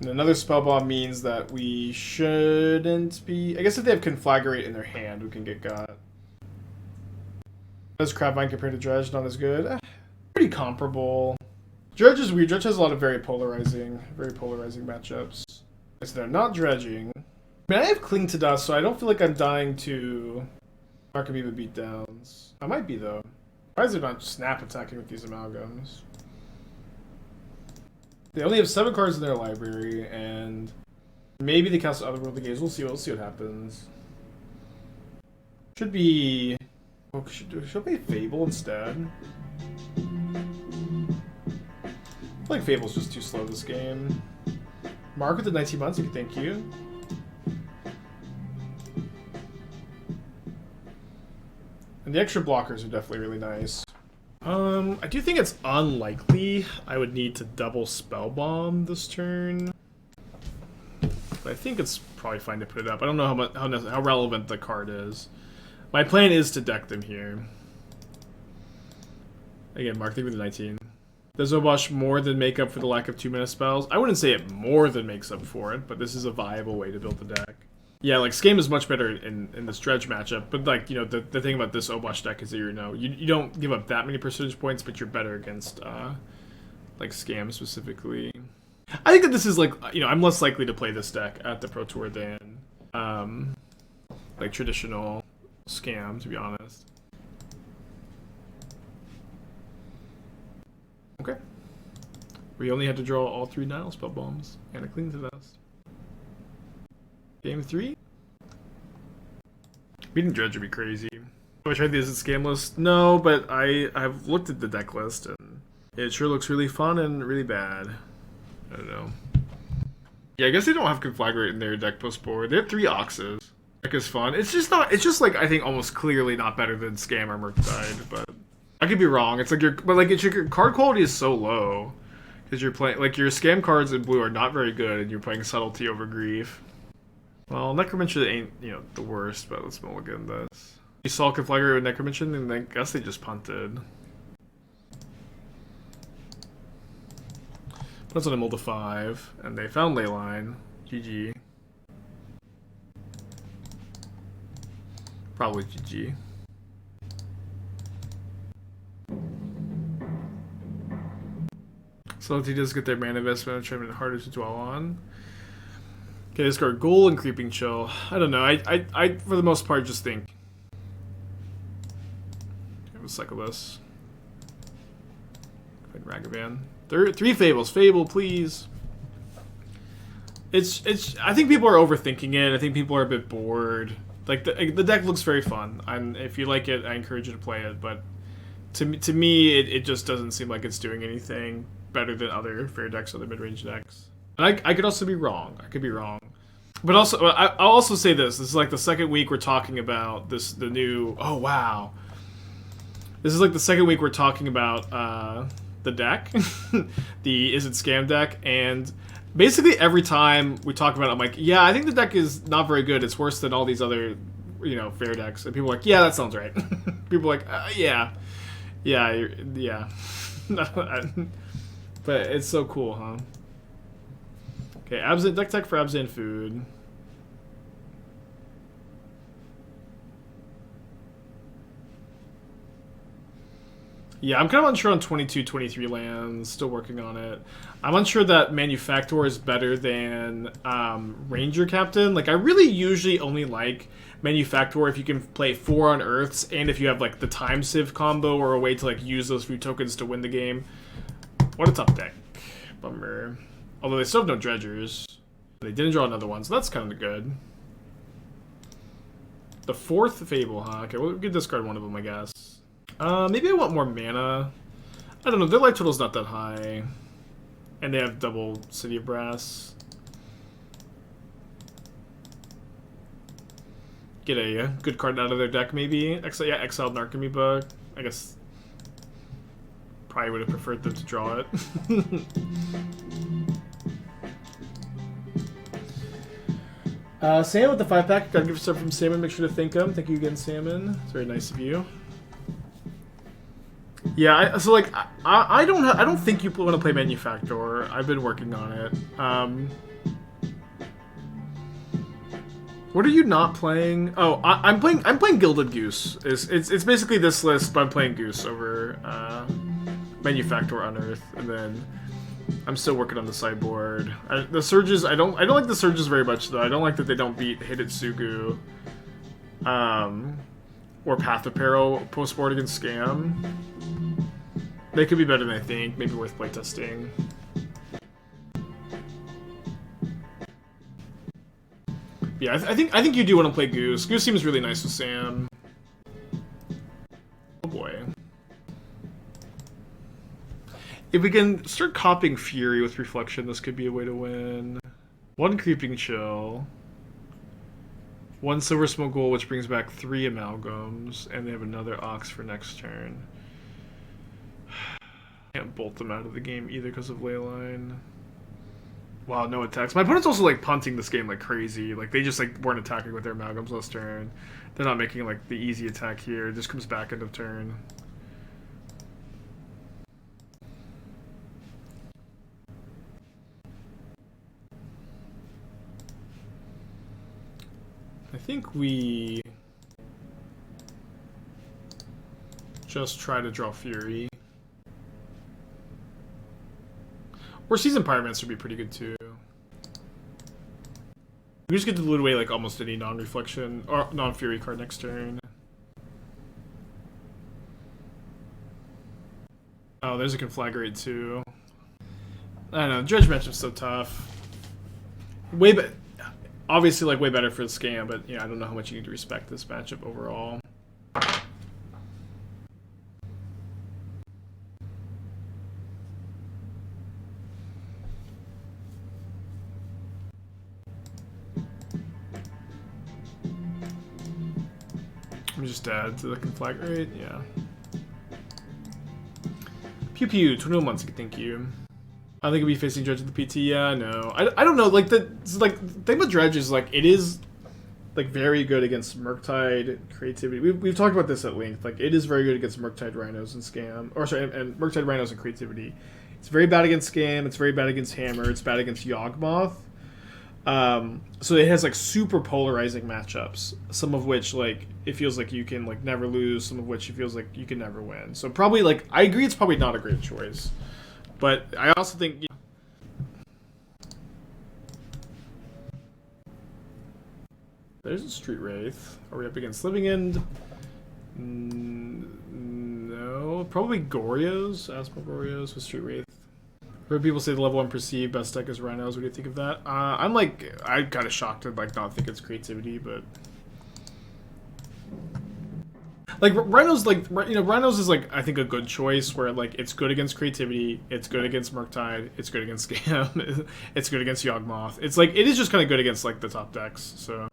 And another Spellbomb means that we shouldn't be... I guess if they have Conflagrate in their hand, we can get got. Does Crabmine compared to Dredge? Not as good. Pretty comparable. Dredge is weird. Dredge has a lot of very polarizing matchups. So they're not dredging. I mean, I have Cling to Dust, so I don't feel like I'm dying to Narcomoeba beatdowns. I might be, though. Why is it not snap attacking with these Amalgams? They only have 7 cards in their library, and maybe they cast Otherworldly Gaze. We'll see what happens. Should be... Oh, should I play Fable instead? I feel like Fable's just too slow this game. Mark with the 19 months, thank you. And the extra blockers are definitely really nice. I do think it's unlikely I would need to double Spellbomb this turn. But I think it's probably fine to put it up. I don't know how relevant the card is. My plan is to deck them here. Again, Mark, with the 19. Does Obosh more than make up for the lack of 2-mana spells? I wouldn't say it more than makes up for it, but this is a viable way to build the deck. Yeah, like, Scam is much better in this Dredge matchup, but, like, you know, the thing about this Obosh deck is that, you know, you don't give up that many percentage points, but you're better against, like, Scam specifically. I think that this is, like, you know, I'm less likely to play this deck at the Pro Tour than, like, traditional Scam, to be honest. Okay. We only had to draw all 3 Nihil Spellbombs and a Cling to Dust. Game 3? Beating Dredge would be crazy. Have I tried the Is It Scam list? No, but I've looked at the deck list and it sure looks really fun and really bad. I don't know. Yeah, I guess they don't have Conflagrate in their deck post board. They have 3 Oxes. Deck is fun. It's just not. It's just like I think almost clearly not better than Scam or Murktide, but I could be wrong. It's like your card quality is so low because you're playing like your Scam cards in blue are not very good, and you're playing Subtlety over Grief. Well, Necromentia ain't the worst, but let's mulligan this. You saw Conflagrate with Necromentia, and I guess they just punted. That's on a Nimble to 5, and they found Leyline. GG. Probably GG. So he does get their mana investment, which I'm harder to dwell on. Okay, discard Ghoul and Creeping Chill. I don't know. I for the most part just think. Okay, we'll cycle this. Ragavan. 3 Fables. Fable, please. It's. I think people are overthinking it. I think people are a bit bored. Like the deck looks very fun, and if you like it, I encourage you to play it. But to me, it just doesn't seem like it's doing anything better than other fair decks, other mid-range decks. And I could also be wrong. I could be wrong. But also, I'll also say this. This is like the second week we're talking about the new. Oh wow. This is like the second week we're talking about the deck, the Is It Scam deck, and basically every time we talk about it, I'm like, yeah, I think the deck is not very good. It's worse than all these other, fair decks. And people are like, yeah, that sounds right. People are like, yeah. But it's so cool, huh? Okay, deck tech for Abzan Food. Yeah, I'm kind of unsure on 22, 23 lands. Still working on it. I'm unsure that Manufactor is better than Ranger Captain. Like, I really usually only like Manufactor if you can play 4 on Earths and if you have, like, the Time Sieve combo or a way to, like, use those food tokens to win the game. What a tough deck. Bummer. Although they still have no Dredgers. They didn't draw another one, so that's kind of good. The 4th Fable, huh? Okay, we could discard one of them, I guess. Maybe I want more mana. I don't know, their life total's not that high. And they have double City of Brass. Get a good card out of their deck, maybe. Exiled Narcomy Bug. I guess probably would have preferred them to draw it. Sam with the 5-pack. Gotta give stuff from Salmon. Make sure to thank him. Thank you again, Salmon. It's very nice of you. Yeah, I don't think you want to play Manufactor. I've been working on it. What are you not playing? Oh, I'm playing Gilded Goose. It's basically this list, but I'm playing Goose over Manufactor Unearth, and then I'm still working on the sideboard. The Surges, I don't like the Surges very much though. I don't like that they don't beat Hidetsugu, or Path of Peril post board against Scam. They could be better than I think. Maybe worth playtesting. Yeah, I think you do want to play Goose. Goose seems really nice with Sam. Oh boy. If we can start copying Fury with Reflection, this could be a way to win. 1 Creeping Chill. 1 Silver Smoke Ghoul, which brings back 3 Amalgams, and they have another Ox for next turn. Can't bolt them out of the game either because of Leyline. Wow, no attacks. My opponent's also like punting this game like crazy. Like they just like weren't attacking with their Amalgams last turn. They're not making like the easy attack here. It just comes back end of turn. I think we just try to draw Fury. Or Seasoned Pyromancer would be pretty good too. We just get to loot away like almost any non-reflection or non-Fury card next turn. Oh, there's a Conflagrate too. I don't know, Dredge matchup's so tough. Obviously like way better for the Scam, but yeah, I don't know how much you need to respect this matchup overall. Let me just add to the conflagrate. Yeah. Pew pew. 21 months. Thank you. I think it'll be facing Dredge at the PT. Yeah, no. I don't know. Like the thing with Dredge is like it is like very good against Murktide creativity. We've talked about this at length. Like it is very good against Murktide Rhinos and Scam, or sorry, and Murktide Rhinos and creativity. It's very bad against Scam. It's very bad against Hammer. It's bad against Yawgmoth. So it has like super polarizing matchups. Some of which like it feels like you can like never lose. Some of which it feels like you can never win. So probably like I agree, it's probably not a great choice. But I also think. There's a Street Wraith. Are we up against Living End? No. Probably Goryo's. Asmo Goryo's with Street Wraith. Heard people say the level 1 perceived best deck is Rhinos. What do you think of that? I'm kind of shocked to like not think it's creativity, but like Rhinos, like Rhinos is like I think a good choice where like it's good against creativity, it's good against Murktide, it's good against Scam, it's good against Yawgmoth. It's like it is just kind of good against like the top decks. So,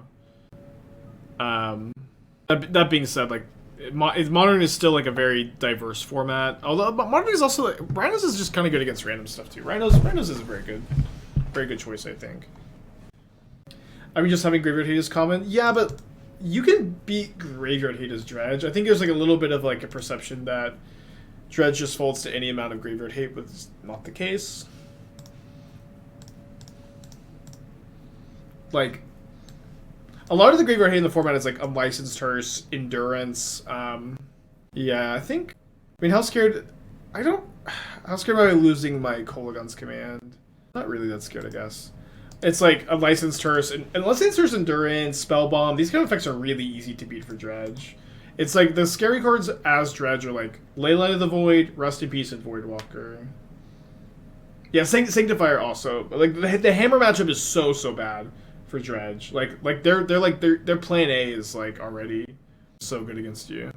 that being said, like Modern is still like a very diverse format. Although Modern is also like, Rhinos is just kind of good against random stuff too. Rhinos is a very good choice, I think. Are we just having Graveyard Hate as common? Yeah, but you can beat Graveyard Hate as Dredge. I think there's like a little bit of like a perception that Dredge just folds to any amount of Graveyard Hate, but it's not the case. Like a lot of the Graveyard Hate in the format is like Unlicensed Hearse, Endurance. Yeah, I mean, how scared am I losing my Kolaghan's command? Not really that scared, I guess. It's like Unlicensed Hearse, and Unlicensed Hearse, Endurance, Spellbomb. These kind of effects are really easy to beat for Dredge. It's like the scary cards as Dredge are like Leyline of the Void, Rest in Peace, and Voidwalker. Yeah, Sanctifier also. But like the Hammer matchup is so bad for Dredge. Like their plan A is like already so good against you.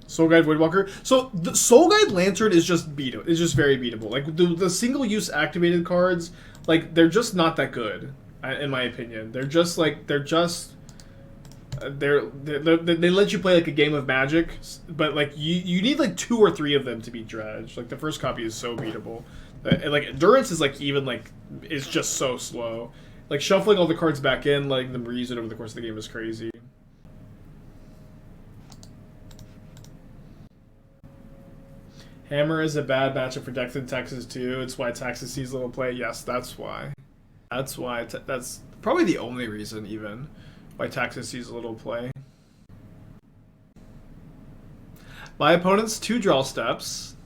Soul Guide Voidwalker. So the Soul Guide Lantern is just is just very beatable. Like the single use activated cards, like they're just not that good, in my opinion. They let you play like a game of Magic, but like you need like 2 or 3 of them to beat Dredge. Like the first copy is so beatable. Like Endurance is like even like it's just so slow. Like shuffling all the cards back in, letting them reuse it over the course of the game is crazy. Hammer is a bad matchup for decks in Texas too. It's why Texas sees little play. Yes, that's why. That's why. That's probably the only reason even why Texas sees a little play. My opponent's 2 draw steps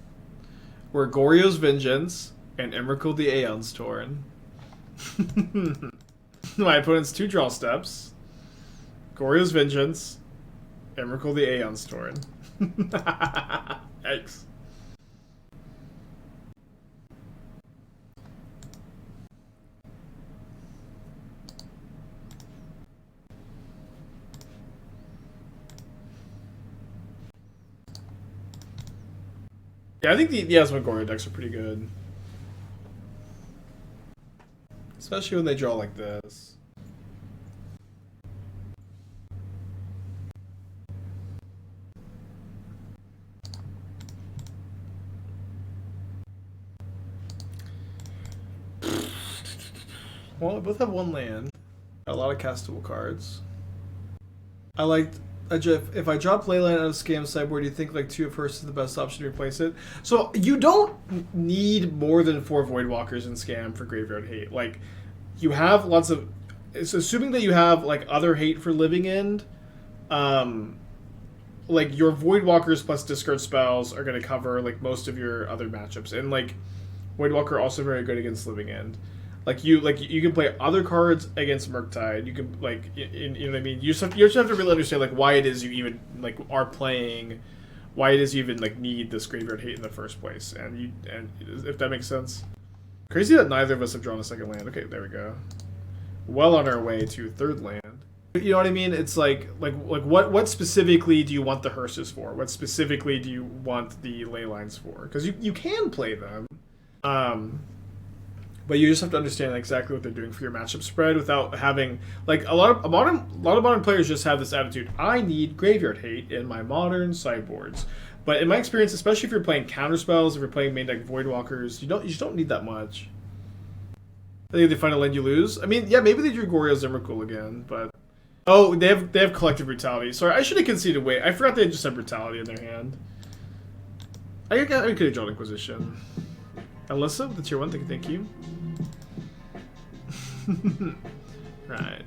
were Goryo's Vengeance and Emrakul the Aeon's Torn. My opponent's 2 draw steps, Goryo's Vengeance, Emrakul the Aeon's Torn. Yikes. Yeah, I think the Asmogoryo decks are pretty good. Especially when they draw like this. Well, I both have 1 land. A lot of castable cards. If I drop Leyline out of Scam sideboard, do you think like 2 of Hearse is the best option to replace it? So you don't need more than 4 Voidwalkers in Scam for Graveyard Hate. Like you have lots of. It's assuming that you have like other hate for Living End. Like your Voidwalkers plus discard spells are going to cover like most of your other matchups, and like Voidwalker also very good against Living End. Like you can play other cards against Murktide. You can like you know what I mean. You just have to really understand like why it is you even like are playing, why it is you even like need this Graveyard Hate in the first place, and if that makes sense. Crazy that neither of us have drawn a second land. Okay, there we go. Well on our way to 3rd land. You know what I mean? It's like what specifically do you want the Hearses for? What specifically do you want the Leylines for? Because you can play them. But you just have to understand exactly what they're doing for your matchup spread without having like a lot of modern players just have this attitude. I need graveyard hate in my modern sideboards. But in my experience, especially if you're playing counter spells, if you're playing main deck Voidwalkers, you just don't need that much. I think they find a land you lose. I mean, yeah, maybe they drew Goryo's Emrakul again, but oh, they have collective brutality. Sorry, I should have conceded away. I forgot they just had brutality in their hand. I could have drawn Inquisition. Alyssa with the tier 1, thank you. Right.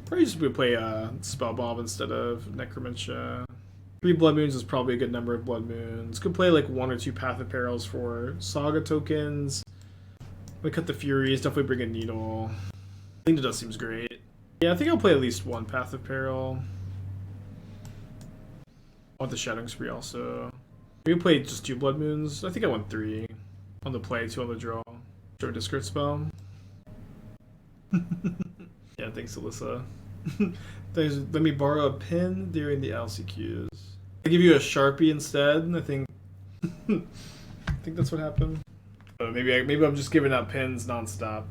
Probably just would play Spellbomb instead of Necromentia. 3 Blood Moons is probably a good number of Blood Moons. Could play like 1 or 2 Path of Perils for Saga tokens. We cut the Furies, definitely bring a Needle. I think that seems great. Yeah, I think I'll play at least 1 Path of Peril. I want the Shattering Spree also. Maybe play just 2 Blood Moons. I think I want 3 on the play, 2 on the draw. Draw a discard spell. Yeah, thanks, Alyssa. Let me borrow a pin during the LCQs. I give you a Sharpie instead. I think that's what happened. Maybe I'm just giving out pins nonstop.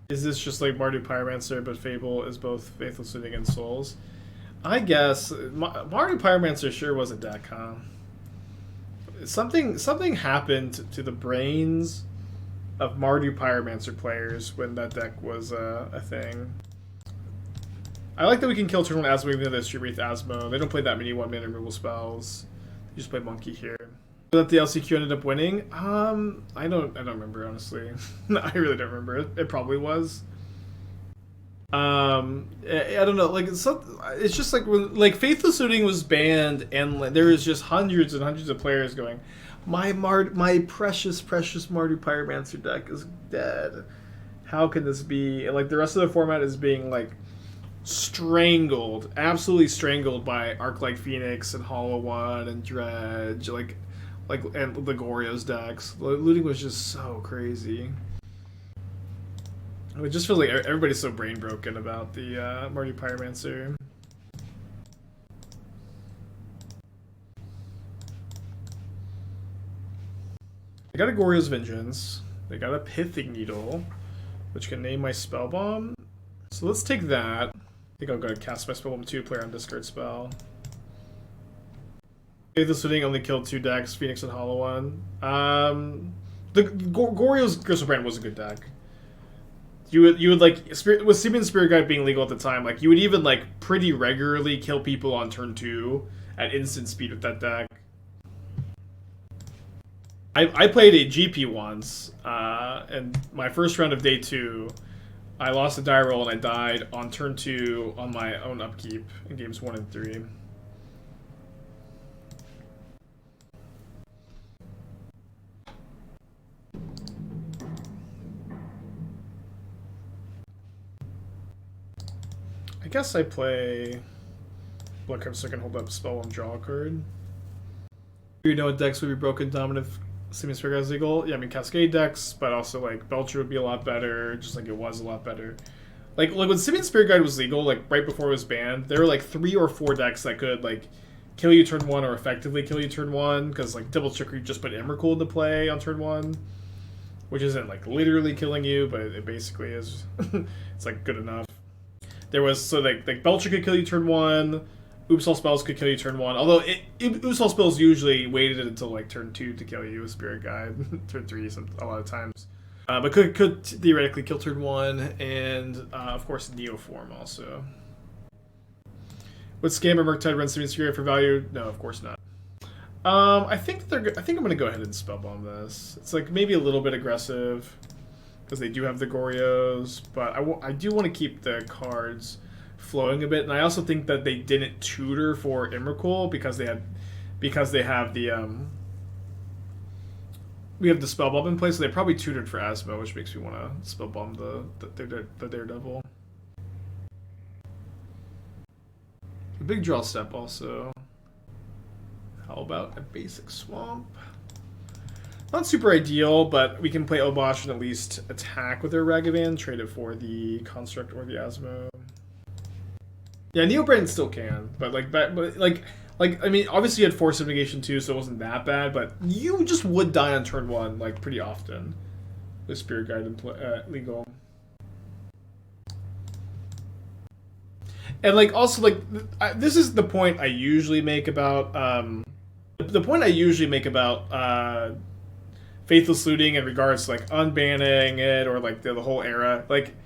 Is this just like Murderous Pyromancer, but Fable is both Faithful Soothing and Souls? I guess Murderous Pyromancer sure was a deck, huh? Something happened to the brains of Murderous Pyromancer players when that deck was a thing. I like that we can kill turn 1 Asmo even though they Street Wraith Asmo. They don't play that many 1-mana removal spells. You just play Monkey here. That the LCQ ended up winning? I don't remember, honestly. I really don't remember. It probably was. I don't know. Like it's just like when Faithless Looting was banned, and there was just hundreds and hundreds of players going, my precious Murderous Pyromancer deck is dead. How can this be? And, like the rest of the format is being like strangled, absolutely strangled by Arc-like Phoenix and Hollow One and Dredge, and the Goryo's decks. Looting was just so crazy. It just feels like everybody's so brain broken about the Murderous Pyromancer. I got a Goryo's Vengeance. I got a Pithing Needle, which can name my Spellbomb. So let's take that. I think I'll go to cast my Spellbomb 2, player on discard spell. Faithless Looting only killed 2 decks, Phoenix and Hollow One. The Goryo's Gristlebrand was a good deck. You would like with Seaman Spirit Guide being legal at the time, like you would even like pretty regularly kill people on turn 2 at instant speed with that deck. I played a GP once, and my first round of day 2, I lost a die roll and I died on turn 2 on my own upkeep in games 1 and 3. I guess I play Blood Crypt so I can hold up spell and draw a card. You know what decks would be broken dominant if Seaman Spirit Guide is legal? Yeah, I mean Cascade decks, but also like Belcher would be a lot better, just like it was a lot better. Like when Seaman Spirit Guide was legal, like right before it was banned, there were like 3 or 4 decks that could like kill you turn 1 or effectively kill you turn 1, because like Double Trickery just put Emrakul into play on turn 1, which isn't like literally killing you, but it basically is. It's like good enough. There was, so like Belcher could kill you turn 1, Oops All Spells could kill you turn 1, although Oops All Spells usually waited until like turn 2 to kill you with Spirit Guide, turn 3 a lot of times. But could theoretically kill turn 1, and of course Neoform also. Would Scammer Murktide run Seaman Spirit for value? No, of course not. I think I'm gonna go ahead and Spellbomb this. It's like maybe a little bit aggressive, because they do have the Goryos, but I do want to keep the cards flowing a bit, and I also think that they didn't tutor for Emrakul because they have the we have the Spellbomb in place, so they probably tutored for Asmo, which makes me want to Spellbomb the Daredevil. A big draw step also. How about a basic Swamp? Not super ideal, but we can play Obosh and at least attack with our Ragavan, trade it for the Construct or the Asmo. Yeah, Neobrand still can, but like Like, I mean, obviously you had Force of Negation too, so it wasn't that bad, but you just would die on turn 1, like, pretty often. The Spirit Guide and Legal. And, like, also, like, this is the point I usually make about, the point I usually make about, Faithless Looting in regards to, like, unbanning it, or, like, the whole era. Like,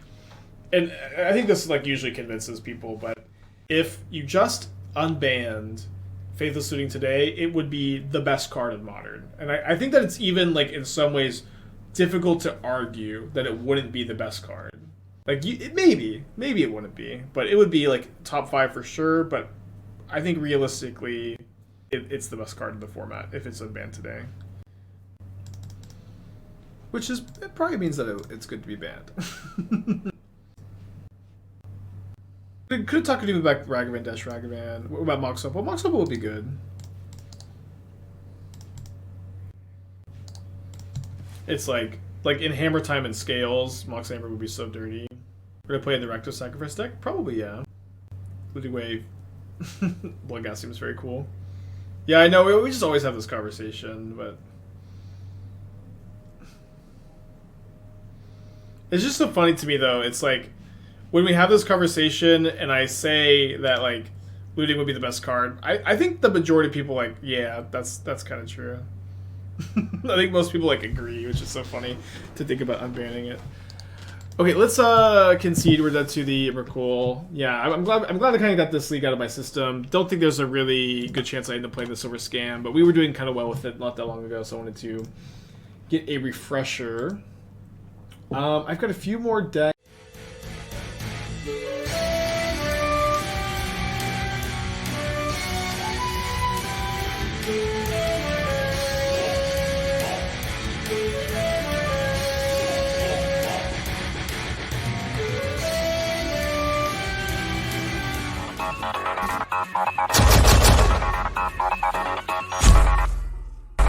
and I think this, like, usually convinces people, but if you just unbanned Faithless Looting today, it would be the best card in Modern. And I think that it's even, like, in some ways, difficult to argue that it wouldn't be the best card. Like, maybe it wouldn't be, but it would be, like, top 5 for sure, but I think realistically, it's the best card in the format if it's unbanned today. Which is, it probably means that it's good to be banned. Could Takenuma back Ragavan dash Ragavan. What about Mox Opal? Mox Opal would be good. It's like in Hammer Time and Scales, Mox Hammer would be so dirty. We're gonna play in the Rakdos Sacrifice deck? Probably, yeah. Looting Wave. Bloodgas seems very cool. Yeah, I know, we just always have this conversation, but... It's just so funny to me, though. It's like, when we have this conversation and I say that, like, looting would be the best card, I think the majority of people, like, yeah, that's kind of true. I think most people, like, agree, which is so funny to think about unbanning it. Okay, let's concede we're dead to the Emrakul. Yeah, I'm glad I kind of got this league out of my system. Don't think there's a really good chance I end up playing this over Scam, but we were doing kind of well with it not that long ago, so I wanted to get a refresher. I've got a few more decks.